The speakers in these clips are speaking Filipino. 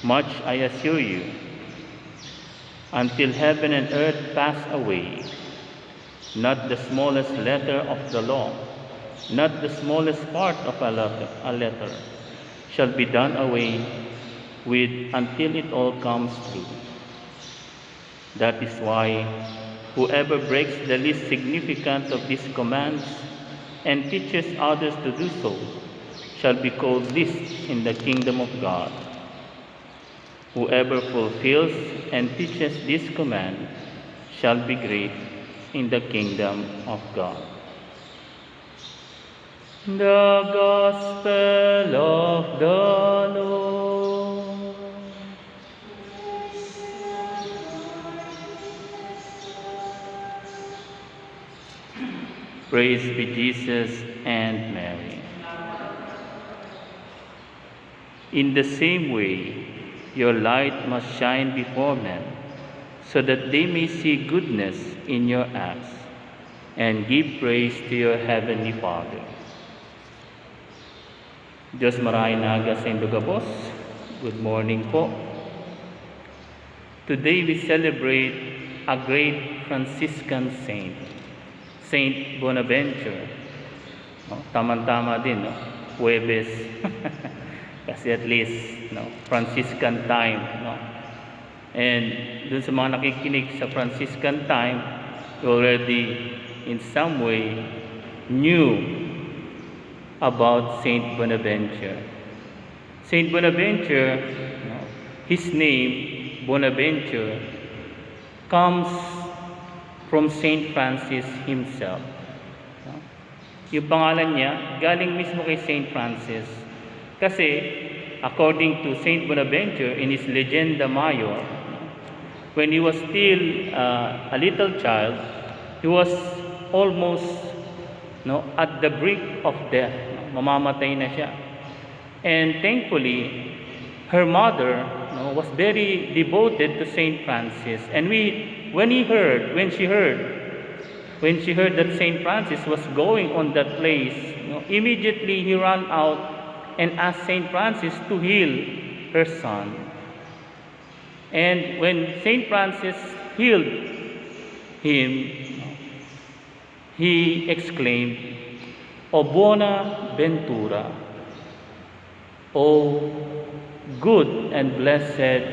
Much I assure you, until heaven and earth pass away, not the smallest letter of the law, not the smallest part of a letter shall be done away with until it all comes true. That is why whoever breaks the least significant of these commands and teaches others to do so shall be called least in the kingdom of God. Whoever fulfills and teaches this command shall be great in the kingdom of God. The Gospel of the Lord. Praise be Jesus and Mary. In the same way, your light must shine before men, so that they may see goodness in your acts and give praise to your Heavenly Father. Diyos maraming naga sa inyong gabos. Good morning po. Today we celebrate a great Franciscan saint, Saint Bonaventure. Tama-tama din, no? Huwebes. Kasi at least, no, Franciscan time, no? And dun sa mga nakikinig sa Franciscan time, you already in some way knew about Saint Bonaventure. Saint Bonaventure, no, his name, Bonaventure, comes from Saint Francis himself. No? Yung pangalan niya, galing mismo kay Saint Francis. Kasi, according to Saint Bonaventure in his Legenda Major, when he was still a little child, he was almost, no, at the brink of death. No? Mamamatay na siya. And thankfully, her mother, no, was very devoted to Saint Francis. And when she heard that Saint Francis was going on that place, no, immediately he ran out and asked Saint Francis to heal her son. And when Saint Francis healed him, he exclaimed, "O bona ventura, O good and blessed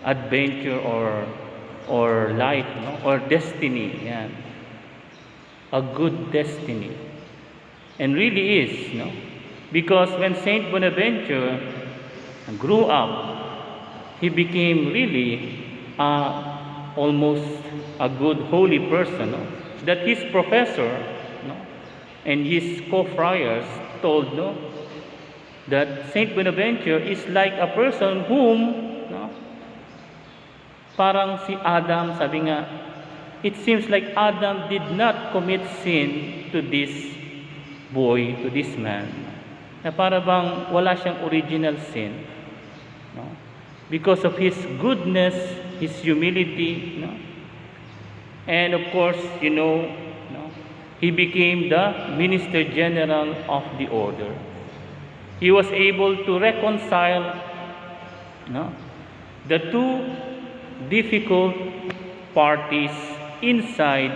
adventure or life, no? Or destiny, yan. A good destiny." And really is, no? Because when Saint Bonaventure grew up, he became really almost a good holy person, no? That his professor, no, and his co-friars told, no, that Saint Bonaventure is like a person whom, no, parang si Adam, sabi nga, it seems like Adam did not commit sin to this boy, to this man. Na para bang wala siyang original sin, no? Because of his goodness, his humility, no? And of course, you know, no, he became the Minister General of the order. He was able to reconcile, no, the two difficult parties inside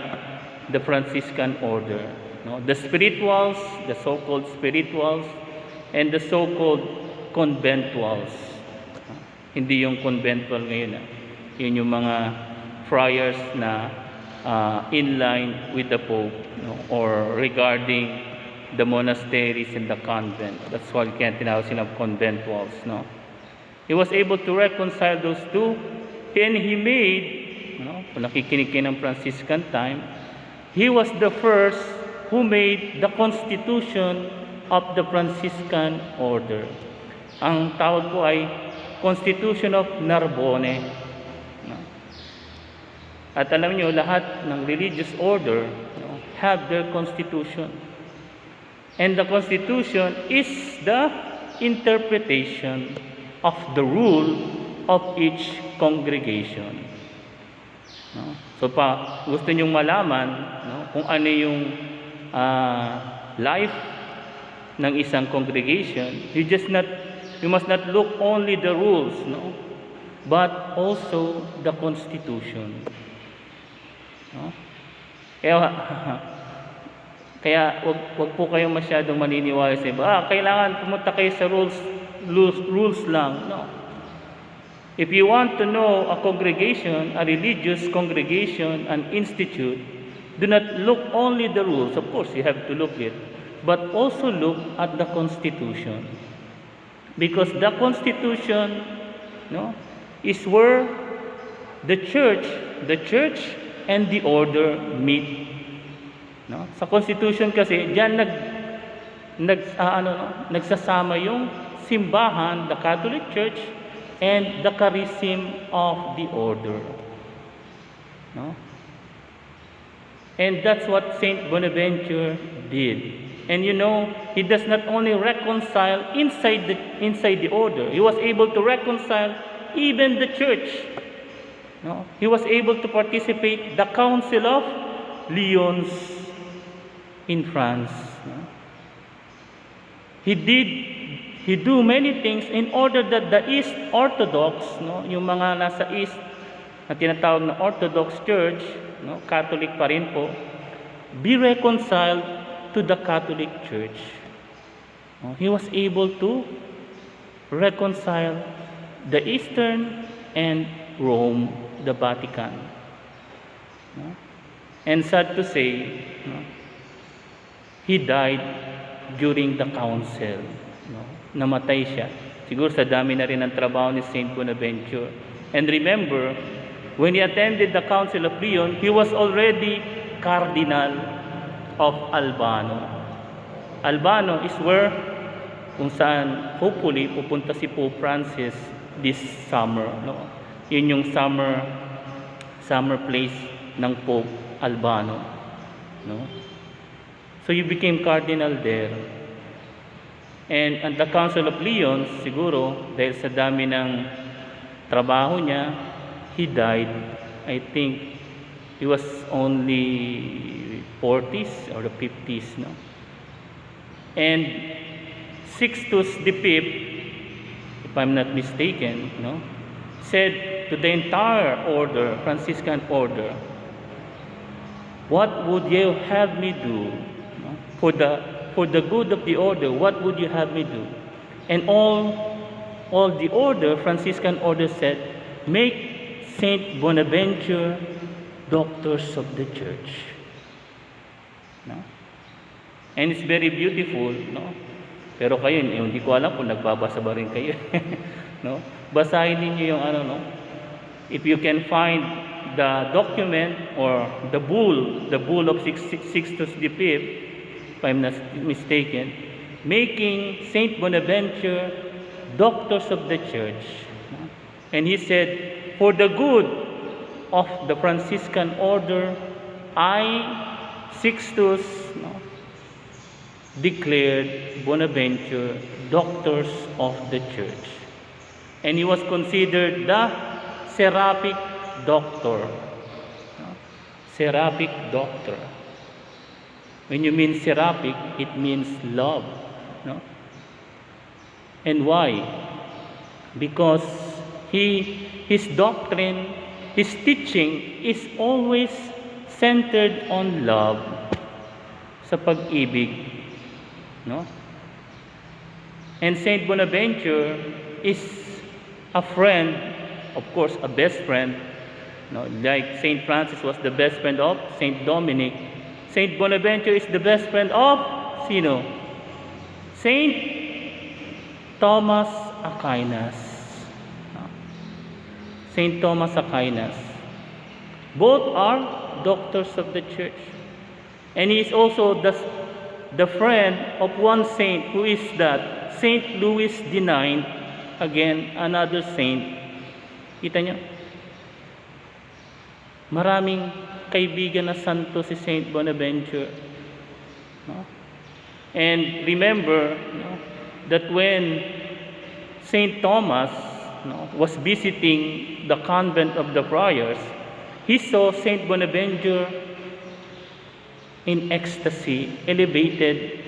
the Franciscan order, no? The spirituals, the so-called spirituals, and the so-called conventuals. Hindi yung conventual ngayon. Yun yung mga friars na in line with the Pope, no? Or regarding the monasteries and the convent. That's why you can't tinawag sila conventuals, no? He was able to reconcile those two, and he made, no, kung nakikinig kayo ng Franciscan time, he was the first who made the constitution of the Franciscan order. Ang tawag po ay Constitution of Narbonne. No? At alam niyo, lahat ng religious order, no, have their constitution. And the constitution is the interpretation of the rule of each congregation. No? So gusto niyong malaman, no, kung ano yung life ng isang congregation, you just not look only the rules, no, but also the Constitution. No? Kaya, kaya wag po kayong masyadong maniniwala sa iba. Kailangan pumunta kayo sa rules lang. No. If you want to know a congregation, a religious congregation, an institute, do not look only the rules. Of course, you have to look it, but also look at the Constitution. Because the Constitution, no, is where the church and the order meet. No? Sa Constitution kasi diyan nagsasama yung simbahan, the Catholic Church, and the charism of the order. No? And that's what Saint Bonaventure did. And you know, he does not only reconcile inside the order, he was able to reconcile even the church. No? He was able to participate the Council of Lyons in France. No? He do many things in order that the East Orthodox, no, yung mga nasa East na tinatawag na Orthodox Church, no, Catholic pa rin po, be reconciled to the Catholic Church. No? He was able to reconcile the Eastern and Rome, the Vatican. No? And sad to say, no, he died during the council. No? Namatay siya. Siguro sa dami na rin ng trabaho ni Saint Bonaventure. And remember, when he attended the Council of Lyon, he was already Cardinal of Albano. Albano is where, kung saan hopefully pupunta si Pope Francis this summer. No? Yun yung summer place ng Pope Albano. No? So he became cardinal there. And at the Council of Lyon, siguro, dahil sa dami ng trabaho niya, he died. I think he was only 40s or the 50s. No? And Sixtus V, if I'm not mistaken, no, said to the entire order, Franciscan order, "What would you have me do? No? For the good of the order, what would you have me do?" And all the order, Franciscan order said, "Make Saint Bonaventure doctors of the church." No? And it's very beautiful, no? Pero kayo, hindi ko alam kung nagbabasa ba rin kayo. No? Basahin niyo yung no? If you can find the document or the bull of Sixtus V, if I'm not mistaken, making Saint Bonaventure doctors of the church. And he said, "For the good of the Franciscan order, I, Sixtus, declared Bonaventure doctors of the church." And he was considered the seraphic doctor. Seraphic doctor. When you mean seraphic, it means love. No? And why? Because his doctrine, his teaching is always centered on love, sa pag-ibig. No? And Saint Bonaventure is a friend, of course, a best friend. No? Like Saint Francis was the best friend of Saint Dominic, Saint Bonaventure is the best friend of sino? Saint Thomas Aquinas. Saint Thomas Aquinas. Both are doctors of the church. And he is also the friend of one saint. Who is that? Saint Louis IX. Again, another saint. Kita nyo? Maraming kaibigan na santo si Saint Bonaventure. No? And remember, that when Saint Thomas was visiting the convent of the friars, he saw Saint Bonaventure in ecstasy, elevated.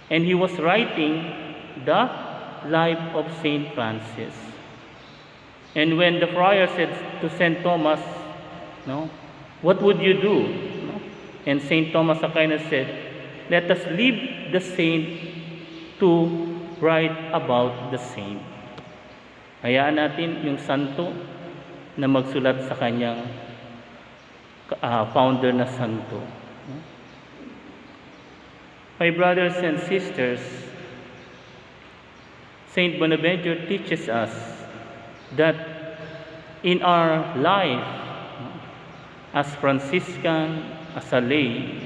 And he was writing the life of Saint Francis. And when the friar said to Saint Thomas, no, what would you do? No? And Saint Thomas Aquinas said, let us leave the saint to write about the saint. Hayaan natin yung santo na magsulat sa kanyang founder na santo. My brothers and sisters, Saint Bonaventure teaches us that in our life as Franciscan, as a lay,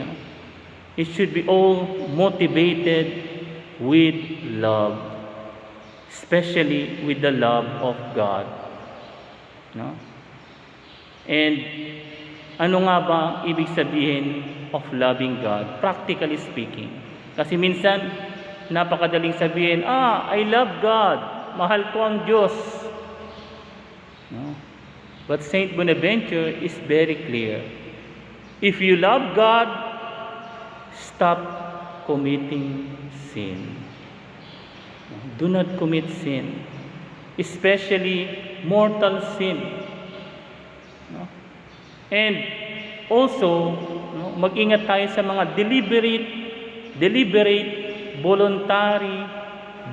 it should be all motivated with love, especially with the love of God. No? And ano nga ba ang ibig sabihin of loving God? Practically speaking. Kasi minsan, napakadaling sabihin, I love God. Mahal ko ang Diyos. No? But Saint Bonaventure is very clear. If you love God, stop committing sin. Do not commit sin, especially mortal sin. No? And also, no, mag-ingat tayo sa mga deliberate, voluntary,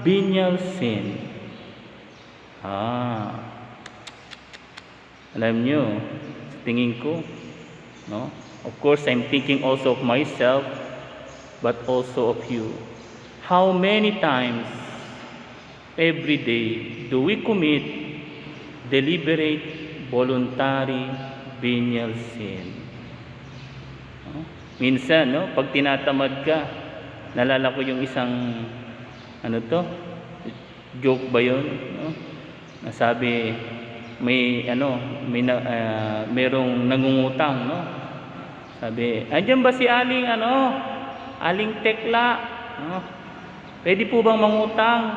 venial sin. Alam nyo, sa tingin ko, no? Of course, I'm thinking also of myself, but also of you. How many times every day do we commit deliberate, voluntary, venial sin? No? Minsan, no, pag tinatamad ka, nalala ko yung isang, joke ba yun? No? Nasabi, merong nangungutang, no? Sabi, andyan ba si Aling Tekla? No? Pwede po bang mangutang?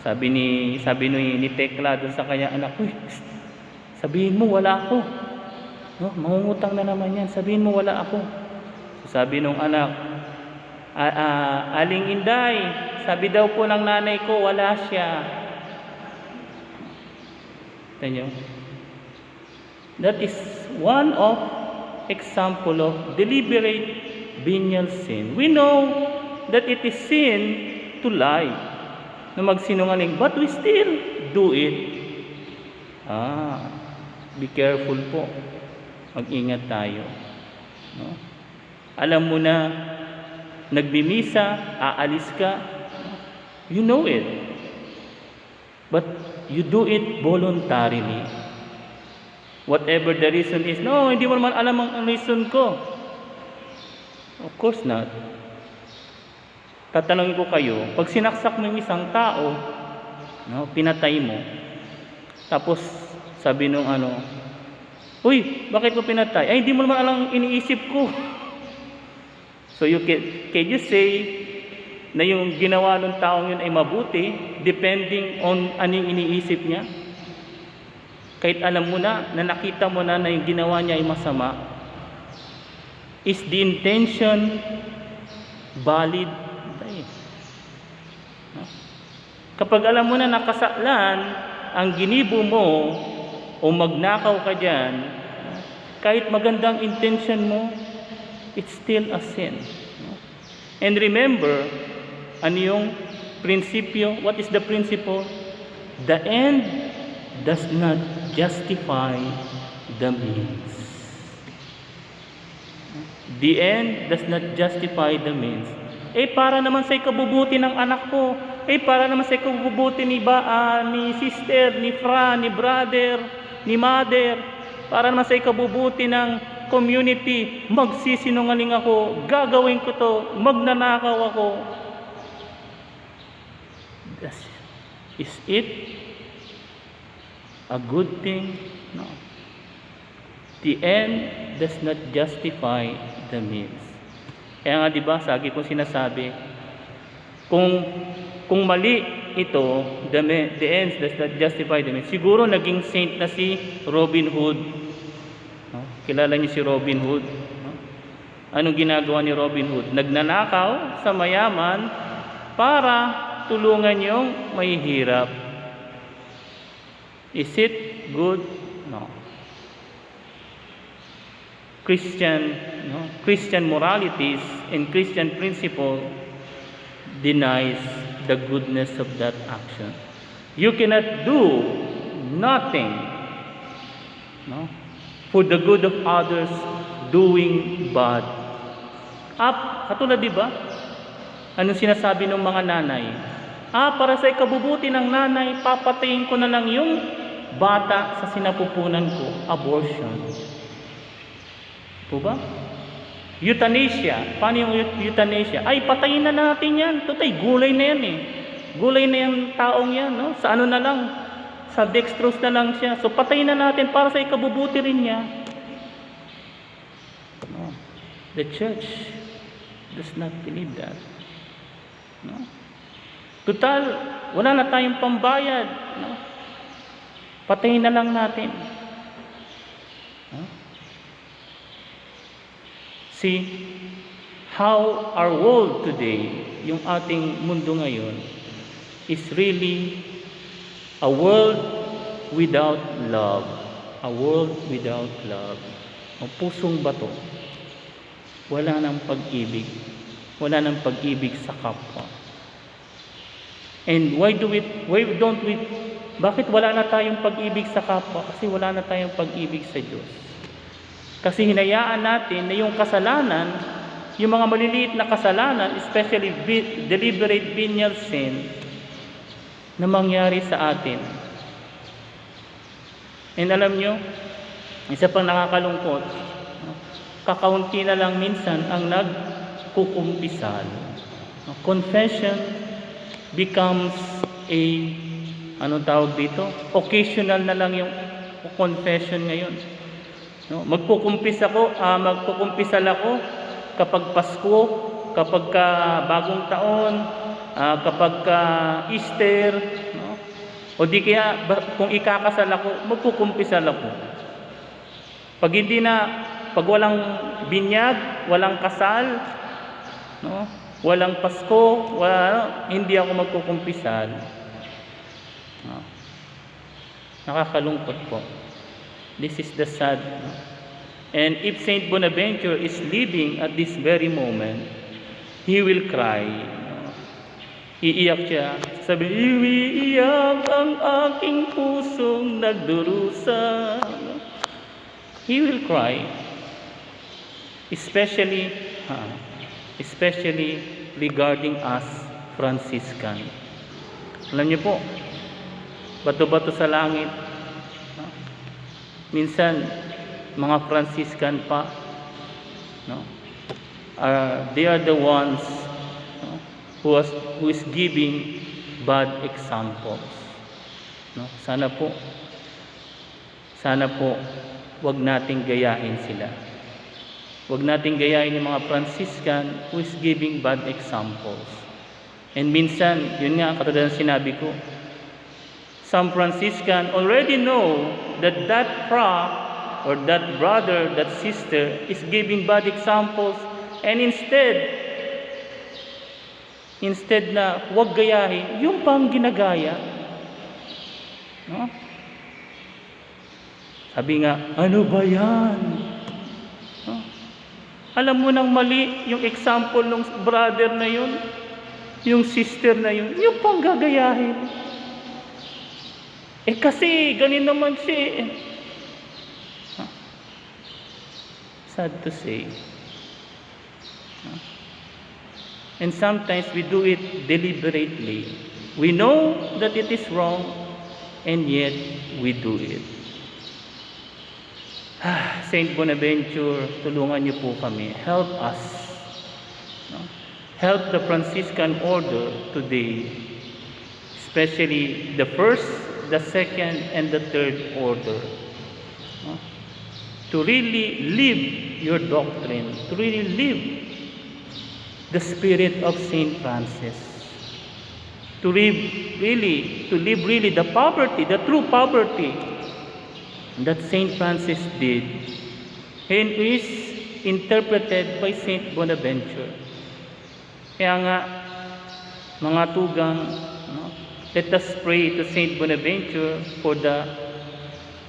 Sabi ni Tekla doon sa kanya anak, sabihin mo wala ako. No, mangungutang na naman yan. Sabihin mo wala ako. So, sabi nung anak, Aling Inday, sabi daw po ng nanay ko wala siya. Tanyo? That is one of example of deliberate venial sin. We know that it is sin to lie, na magsinungaling, but we still do it. Be careful po. Mag-ingat tayo. No? Alam mo na, nagbimisa, aalis ka, you know it. But you do it voluntarily. Whatever the reason is, no, hindi mo naman alam ang reason ko. Of course not. Tatanungin ko kayo, pag sinaksak mo yung isang tao, no, pinatay mo, tapos sabi nung uy, bakit mo pinatay? Ay, hindi mo naman alam ang iniisip ko. So can you say na yung ginawa ng taong yun ay mabuti depending on anong iniisip niya? Kahit alam mo na nakita mo na yung ginawa niya ay masama, is the intention valid? Kapag alam mo na nakasaklan ang ginibo mo o magnakaw ka dyan, kahit magandang intention mo, it's still a sin. And remember, ano yung prinsipyo? What is the principle? The end does not justify the means. The end does not justify the means. Para naman sa ikabubuti ng anak ko, para naman sa ikabubuti ni sister, ni ni brother, ni mother, para naman sa ikabubuti ng community, magsisinungaling ako, gagawin ko to, magnanakaw ako. Is it a good thing? No. The end does not justify the means. Kaya nga diba, sagi kong sinasabi, kung mali ito, the end does not justify the means. Siguro naging saint na si Robin Hood. No? Kilala niyo si Robin Hood? No? Anong ginagawa ni Robin Hood? Nagnanakaw sa mayaman para tulungan yung mahihirap. Is it good? No. Christian moralities and Christian principle denies the goodness of that action. You cannot do nothing, no, for the good of others doing bad. Katulad, di ba? Anong sinasabi ng mga nanay? Para sa ikabubuti ng nanay, papatayin ko na lang yung bata sa sinapupunan ko. Abortion. Po ba? Euthanasia. Paano yung euthanasia? Patayin na natin yan. Tutay, gulay na yan eh. Gulay na yung taong yan. No? Sa ano na lang? Sa dextrose na lang siya. So patayin na natin para sa ikabubuti rin niya. No. The church does not believe that. No? Total, wala na tayong pambayad. No? Patayin na lang natin. No? See how our world today, yung ating mundo ngayon, is really a world without love. A world without love. Ang pusong bato. Wala nang pag-ibig. Wala nang pag-ibig sa kapwa. And bakit wala na tayong pag-ibig sa kapwa? Kasi wala na tayong pag-ibig sa Diyos. Kasi hinayaan natin na yung kasalanan, yung mga maliliit na kasalanan, especially deliberate venial sin, na mangyari sa atin. And alam nyo, isa pang nakakalungkot, kakaunti na lang minsan ang nagkukumpisal. Confession becomes occasional na lang yung confession ngayon. No, magkukumpisal ako kapag Pasko, kapag bagong taon, kapag Easter, no? O di kaya kung ikakasal ako, magkukumpisal ako. Pag walang binyag, walang kasal, no? Walang Pasko, hindi ako magkukumpisal. No? Nakakalungkot po. This is the sad. And if Saint Bonaventure is living at this very moment, he will cry. Iiyak siya. Sabi, iiyak ang aking pusong nagdurusa. He will cry. Especially regarding us Franciscan. Alam niyo po, bato-bato sa langit. Minsan, mga Franciscan pa, no? They are the ones, no? who is giving bad examples. No? Sana po, wag nating gayahin sila. Wag nating gayahin yung mga Franciscan who is giving bad examples. And minsan, yun nga, katulad ng sinabi ko, some Franciscan already know that fra or that brother, that sister is giving bad examples, and instead na wag gayahin, yung pang ginagaya. No? Sabi nga, ano ba yan? No? Alam mo nang mali yung example ng brother na yun, yung sister na yun, yung pang gagayahin. Kasi ganin naman siya. Sad to say. And sometimes we do it deliberately. We know that it is wrong, and yet we do it. Saint Bonaventure, tulungan niyo po kami. Help us. Help the Franciscan order today, especially the first, the second, and the third order, to really live your doctrine, to really live the spirit of Saint Francis, to live really the poverty, the true poverty that Saint Francis did, and is interpreted by Saint Bonaventure. Kaya nga, mga tugang, no, let us pray to Saint Bonaventure for the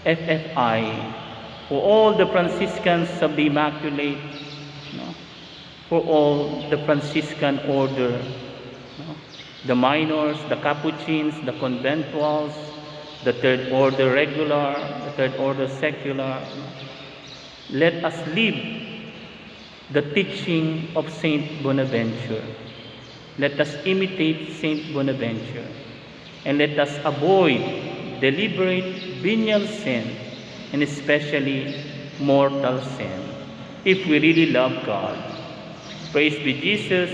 FFI, for all the Franciscans of the Immaculate, no, for all the Franciscan order, no, the minors, the Capuchins, the conventuals, the Third Order regular, the Third Order secular. No. Let us live the teaching of Saint Bonaventure. Let us imitate Saint Bonaventure, and let us avoid deliberate venial sin, and especially mortal sin, if we really love God. Praise be Jesus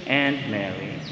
and Mary.